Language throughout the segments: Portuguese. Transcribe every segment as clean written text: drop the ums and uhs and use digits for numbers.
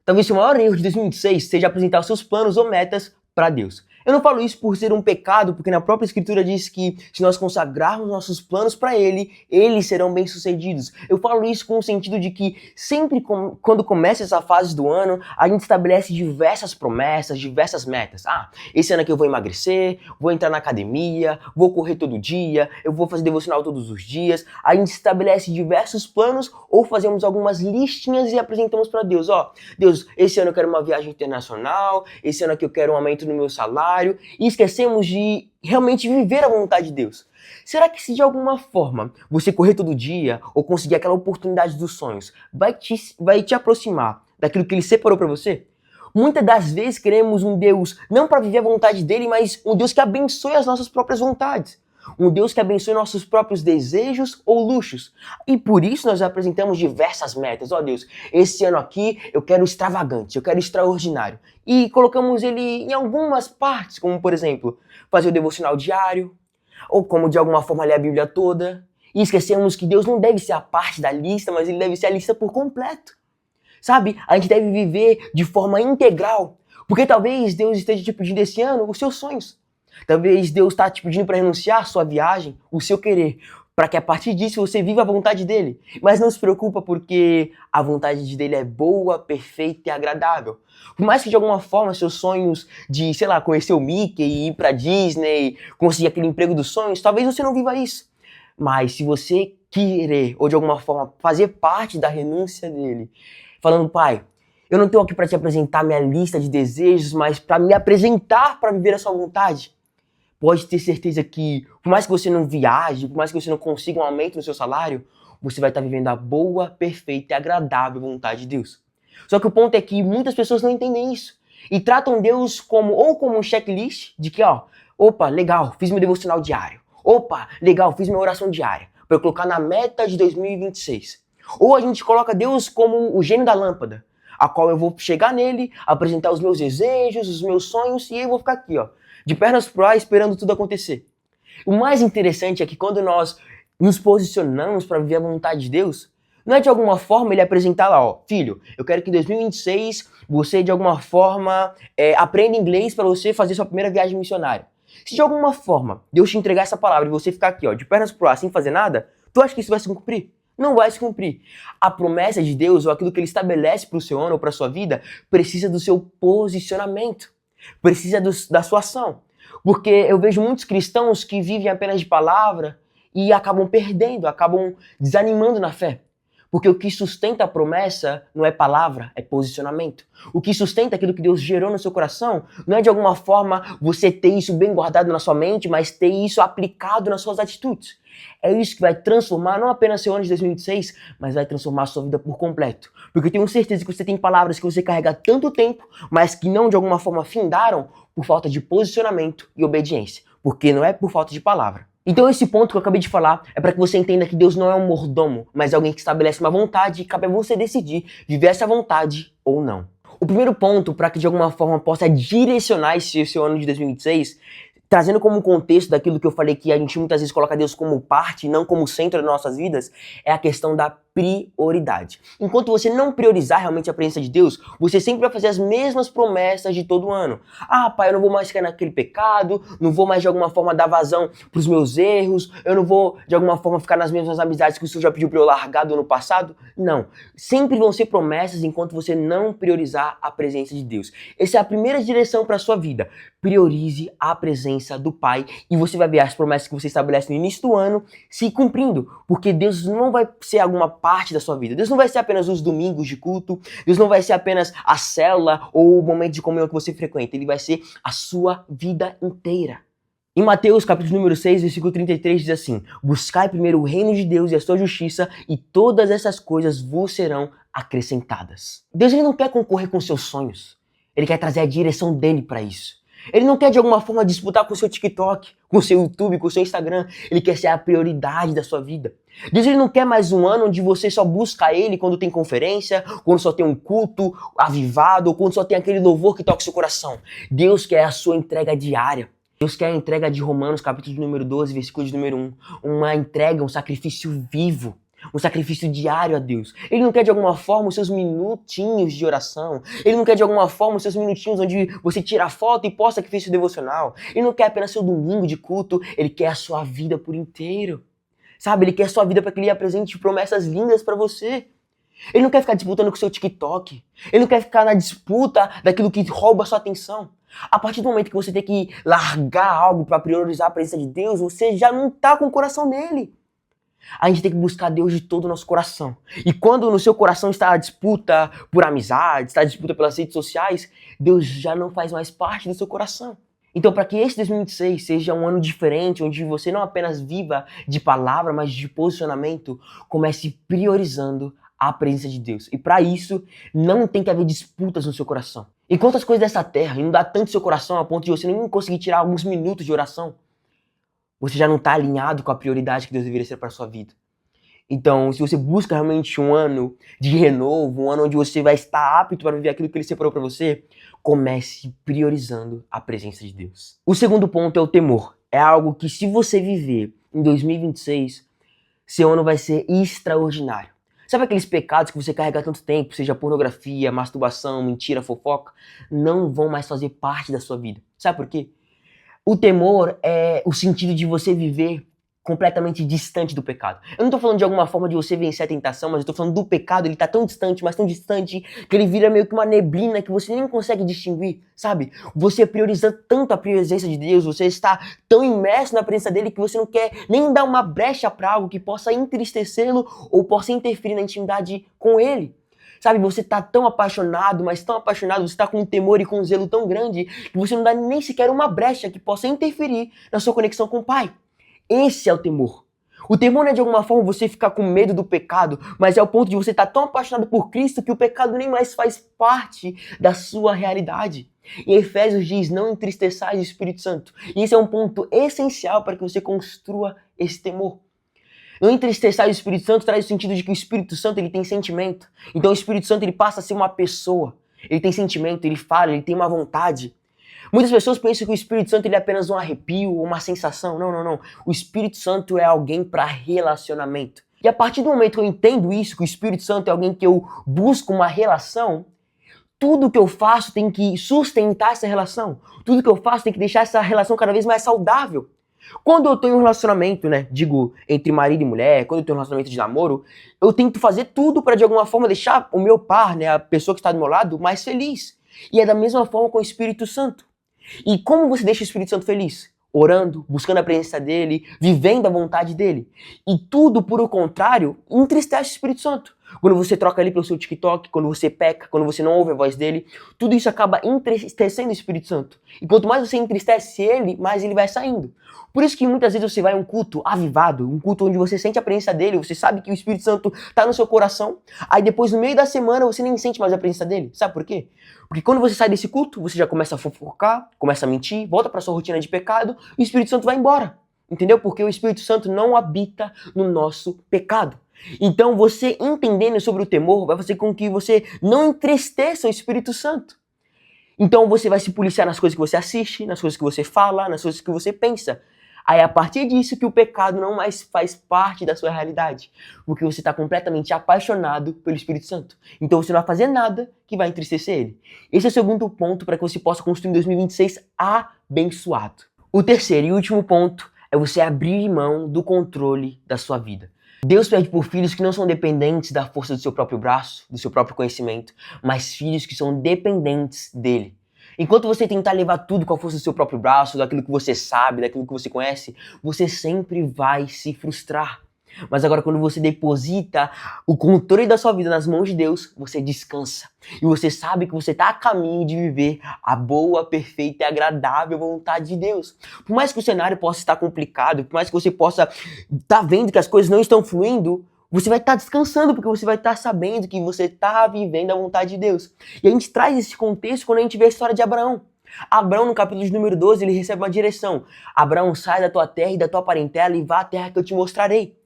Talvez seu maior erro de 2026 seja apresentar os seus planos ou metas para Deus. Eu não falo isso por ser um pecado, porque na própria Escritura diz que se nós consagrarmos nossos planos para Ele, eles serão bem-sucedidos. Eu falo isso com o sentido de que sempre quando começa essa fase do ano, a gente estabelece diversas promessas, diversas metas. Esse ano aqui eu vou emagrecer, vou entrar na academia, vou correr todo dia, eu vou fazer devocional todos os dias. A gente estabelece diversos planos ou fazemos algumas listinhas e apresentamos para Deus. Deus, esse ano eu quero uma viagem internacional, esse ano aqui eu quero um aumento no meu salário, e esquecemos de realmente viver a vontade de Deus. Será que se de alguma forma você correr todo dia ou conseguir aquela oportunidade dos sonhos vai te aproximar daquilo que Ele separou para você? Muitas das vezes queremos um Deus não para viver a vontade dele, mas um Deus que abençoe as nossas próprias vontades. Um Deus que abençoe nossos próprios desejos ou luxos. E por isso nós apresentamos diversas metas. Deus, esse ano aqui eu quero extravagante, eu quero extraordinário. E colocamos ele em algumas partes, como por exemplo, fazer o devocional diário, ou como de alguma forma ler a Bíblia toda. E esquecemos que Deus não deve ser a parte da lista, mas Ele deve ser a lista por completo. Sabe? A gente deve viver de forma integral. Porque talvez Deus esteja te pedindo esse ano os seus sonhos. Talvez Deus está te pedindo para renunciar à sua viagem, o seu querer, para que a partir disso você viva a vontade dele. Mas não se preocupa porque a vontade dele é boa, perfeita e agradável. Por mais que de alguma forma seus sonhos de, conhecer o Mickey, ir para Disney, conseguir aquele emprego dos sonhos, talvez você não viva isso. Mas se você querer, ou de alguma forma fazer parte da renúncia dele, falando, Pai, eu não estou aqui para te apresentar minha lista de desejos, mas para me apresentar para viver a sua vontade. Pode ter certeza que, por mais que você não viaje, por mais que você não consiga um aumento no seu salário, você vai estar vivendo a boa, perfeita e agradável vontade de Deus. Só que o ponto é que muitas pessoas não entendem isso. E tratam Deus como um checklist de que, legal, fiz meu devocional diário. Legal, fiz minha oração diária. Para eu colocar na meta de 2026. Ou a gente coloca Deus como o gênio da lâmpada, a qual eu vou chegar nele, apresentar os meus desejos, os meus sonhos, e eu vou ficar aqui, de pernas pro ar, esperando tudo acontecer. O mais interessante é que quando nós nos posicionamos para viver a vontade de Deus, não é de alguma forma ele apresentar lá, filho, eu quero que em 2026 você de alguma forma aprenda inglês para você fazer sua primeira viagem missionária. Se de alguma forma Deus te entregar essa palavra e você ficar aqui, de pernas pro ar, sem fazer nada, tu acha que isso vai se cumprir? Não vai se cumprir. A promessa de Deus, ou aquilo que Ele estabelece para o seu ano ou para a sua vida, precisa do seu posicionamento. Precisa da sua ação. Porque eu vejo muitos cristãos que vivem apenas de palavra e acabam perdendo, acabam desanimando na fé. Porque o que sustenta a promessa não é palavra, é posicionamento. O que sustenta aquilo que Deus gerou no seu coração não é de alguma forma você ter isso bem guardado na sua mente, mas ter isso aplicado nas suas atitudes. É isso que vai transformar não apenas seu ano de 2026, mas vai transformar a sua vida por completo. Porque eu tenho certeza que você tem palavras que você carrega há tanto tempo, mas que não de alguma forma findaram por falta de posicionamento e obediência. Porque não é por falta de palavra. Então esse ponto que eu acabei de falar é para que você entenda que Deus não é um mordomo, mas é alguém que estabelece uma vontade e cabe a você decidir viver essa vontade ou não. O primeiro ponto para que de alguma forma possa direcionar esse seu ano de 2026, trazendo como contexto daquilo que eu falei que a gente muitas vezes coloca Deus como parte e não como centro das nossas vidas, é a questão da prioridade. Enquanto você não priorizar realmente a presença de Deus, você sempre vai fazer as mesmas promessas de todo ano. Pai, eu não vou mais cair naquele pecado, não vou mais de alguma forma dar vazão pros meus erros, eu não vou de alguma forma ficar nas mesmas amizades que o Senhor já pediu para eu largar do ano passado. Não. Sempre vão ser promessas enquanto você não priorizar a presença de Deus. Essa é a primeira direção para a sua vida. Priorize a presença do Pai e você vai ver as promessas que você estabelece no início do ano se cumprindo, porque Deus não vai ser alguma parte da sua vida. Deus não vai ser apenas os domingos de culto, Deus não vai ser apenas a célula ou o momento de comunhão que você frequenta, Ele vai ser a sua vida inteira. Em Mateus, capítulo número 6, versículo 33, diz assim: buscai primeiro o reino de Deus e a sua justiça, e todas essas coisas vos serão acrescentadas. Deus ele não quer concorrer com seus sonhos, Ele quer trazer a direção dele para isso. Ele não quer de alguma forma disputar com o seu TikTok, com o seu YouTube, com o seu Instagram. Ele quer ser a prioridade da sua vida. Deus ele não quer mais um ano onde você só busca Ele quando tem conferência, quando só tem um culto avivado, ou quando só tem aquele louvor que toca o seu coração. Deus quer a sua entrega diária. Deus quer a entrega de Romanos, capítulo número 12, versículo de número 1. Uma entrega, um sacrifício vivo. Um sacrifício diário a Deus. Ele não quer de alguma forma os seus minutinhos de oração. Ele não quer de alguma forma os seus minutinhos onde você tira a foto e posta que fez seu devocional. Ele não quer apenas seu domingo de culto. Ele quer a sua vida por inteiro. Sabe? Ele quer a sua vida para que ele apresente promessas lindas para você. Ele não quer ficar disputando com o seu TikTok. Ele não quer ficar na disputa daquilo que rouba a sua atenção. A partir do momento que você tem que largar algo para priorizar a presença de Deus, você já não tá com o coração nele. A gente tem que buscar Deus de todo o nosso coração. E quando no seu coração está a disputa por amizade, está a disputa pelas redes sociais, Deus já não faz mais parte do seu coração. Então, para que esse 2026 seja um ano diferente, onde você não apenas viva de palavra, mas de posicionamento, comece priorizando a presença de Deus. E para isso, não tem que haver disputas no seu coração. Enquanto as coisas dessa terra inundam tanto seu coração a ponto de você nem conseguir tirar alguns minutos de oração, você já não está alinhado com a prioridade que Deus deveria ser para a sua vida. Então, se você busca realmente um ano de renovo, um ano onde você vai estar apto para viver aquilo que Ele separou para você, comece priorizando a presença de Deus. O segundo ponto é o temor. É algo que, se você viver em 2026, seu ano vai ser extraordinário. Sabe aqueles pecados que você carrega há tanto tempo, seja pornografia, masturbação, mentira, fofoca, não vão mais fazer parte da sua vida. Sabe por quê? O temor é o sentido de você viver completamente distante do pecado. Eu não tô falando de alguma forma de você vencer a tentação, mas eu tô falando do pecado, ele tá tão distante, mas tão distante, que ele vira meio que uma neblina que você nem consegue distinguir, sabe? Você prioriza tanto a presença de Deus, você está tão imerso na presença dele que você não quer nem dar uma brecha para algo que possa entristecê-lo ou possa interferir na intimidade com ele. Sabe, você tá tão apaixonado, mas tão apaixonado, você tá com um temor e com um zelo tão grande que você não dá nem sequer uma brecha que possa interferir na sua conexão com o Pai. Esse é o temor. O temor não é de alguma forma você ficar com medo do pecado, mas é o ponto de você estar tão apaixonado por Cristo que o pecado nem mais faz parte da sua realidade. Em Efésios diz, não entristeçais o Espírito Santo. E esse é um ponto essencial para que você construa esse temor. Não entristeçar o Espírito Santo traz o sentido de que o Espírito Santo ele tem sentimento. Então o Espírito Santo ele passa a ser uma pessoa. Ele tem sentimento, ele fala, ele tem uma vontade. Muitas pessoas pensam que o Espírito Santo ele é apenas um arrepio ou uma sensação. Não, não, não. O Espírito Santo é alguém para relacionamento. E a partir do momento que eu entendo isso, que o Espírito Santo é alguém que eu busco uma relação, tudo que eu faço tem que sustentar essa relação. Tudo que eu faço tem que deixar essa relação cada vez mais saudável. Quando eu tenho um relacionamento, digo, entre marido e mulher, quando eu tenho um relacionamento de namoro, eu tento fazer tudo para de alguma forma deixar o meu par, a pessoa que está do meu lado, mais feliz. E é da mesma forma com o Espírito Santo. E como você deixa o Espírito Santo feliz? Orando, buscando a presença dele, vivendo a vontade dele. E tudo, por o contrário, entristece o Espírito Santo. Quando você troca ele pelo seu TikTok, quando você peca, quando você não ouve a voz dele, tudo isso acaba entristecendo o Espírito Santo. E quanto mais você entristece ele, mais ele vai saindo. Por isso que muitas vezes você vai a um culto avivado, um culto onde você sente a presença dele, você sabe que o Espírito Santo está no seu coração, aí depois no meio da semana você nem sente mais a presença dele. Sabe por quê? Porque quando você sai desse culto, você já começa a fofocar, começa a mentir, volta para sua rotina de pecado, e o Espírito Santo vai embora. Entendeu? Porque o Espírito Santo não habita no nosso pecado. Então você entendendo sobre o temor vai fazer com que você não entristeça o Espírito Santo. Então você vai se policiar nas coisas que você assiste, nas coisas que você fala, nas coisas que você pensa. Aí é a partir disso que o pecado não mais faz parte da sua realidade. Porque você está completamente apaixonado pelo Espírito Santo. Então você não vai fazer nada que vai entristecer ele. Esse é o segundo ponto para que você possa construir um 2026 abençoado. O terceiro e último ponto é você abrir mão do controle da sua vida. Deus pede por filhos que não são dependentes da força do seu próprio braço, do seu próprio conhecimento, mas filhos que são dependentes dele. Enquanto você tentar levar tudo com a força do seu próprio braço, daquilo que você sabe, daquilo que você conhece, você sempre vai se frustrar. Mas agora quando você deposita o controle da sua vida nas mãos de Deus, você descansa. E você sabe que você está a caminho de viver a boa, perfeita e agradável vontade de Deus. Por mais que o cenário possa estar complicado, por mais que você possa estar vendo que as coisas não estão fluindo, você vai estar descansando, porque você vai estar sabendo que você está vivendo a vontade de Deus. E a gente traz esse contexto quando a gente vê a história de Abraão. Abraão, no capítulo de número 12, ele recebe uma direção. Abraão, sai da tua terra e da tua parentela e vá à terra que eu te mostrarei.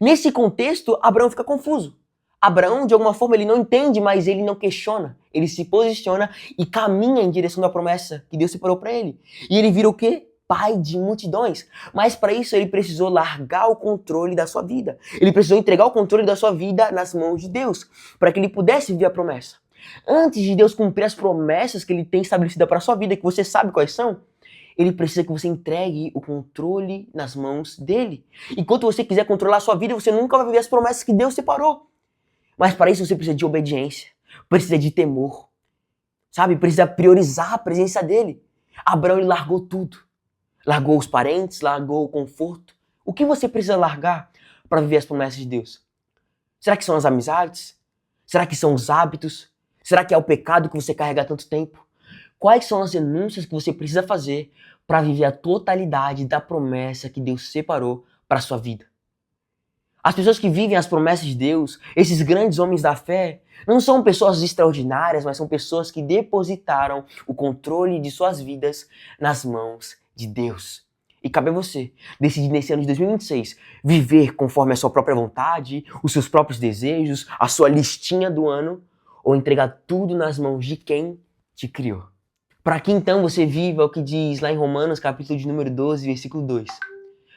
Nesse contexto, Abraão fica confuso. Abraão, de alguma forma, ele não entende, mas ele não questiona. Ele se posiciona e caminha em direção da promessa que Deus separou para ele. E ele vira o quê? pai de multidões. Mas para isso ele precisou largar o controle da sua vida. Ele precisou entregar o controle da sua vida nas mãos de Deus, para que ele pudesse viver a promessa. Antes de Deus cumprir as promessas que ele tem estabelecidas para a sua vida, que você sabe quais são, ele precisa que você entregue o controle nas mãos dele. Enquanto você quiser controlar a sua vida, você nunca vai viver as promessas que Deus separou. Mas para isso você precisa de obediência, precisa de temor, sabe? Precisa priorizar a presença dele. Abraão, ele largou tudo. Largou os parentes, largou o conforto. O que você precisa largar para viver as promessas de Deus? Será que são as amizades? Será que são os hábitos? Será que é o pecado que você carrega há tanto tempo? Quais são as renúncias que você precisa fazer para viver a totalidade da promessa que Deus separou para a sua vida? As pessoas que vivem as promessas de Deus, esses grandes homens da fé, não são pessoas extraordinárias, mas são pessoas que depositaram o controle de suas vidas nas mãos de Deus. E cabe a você decidir nesse ano de 2026 viver conforme a sua própria vontade, os seus próprios desejos, a sua listinha do ano, ou entregar tudo nas mãos de quem te criou. Para que então você viva o que diz lá em Romanos, capítulo de número 12, versículo 2.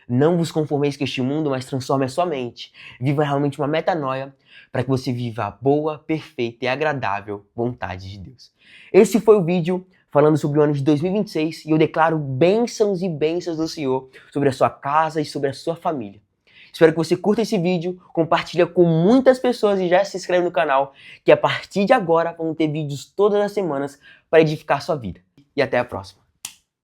Não vos conformeis com este mundo, mas transforme a sua mente. Viva realmente uma metanoia para que você viva a boa, perfeita e agradável vontade de Deus. Esse foi o vídeo falando sobre o ano de 2026 e eu declaro bênçãos e bênçãos do Senhor sobre a sua casa e sobre a sua família. Espero que você curta esse vídeo, compartilha com muitas pessoas e já se inscreve no canal, que a partir de agora vão ter vídeos todas as semanas para edificar a sua vida. E até a próxima.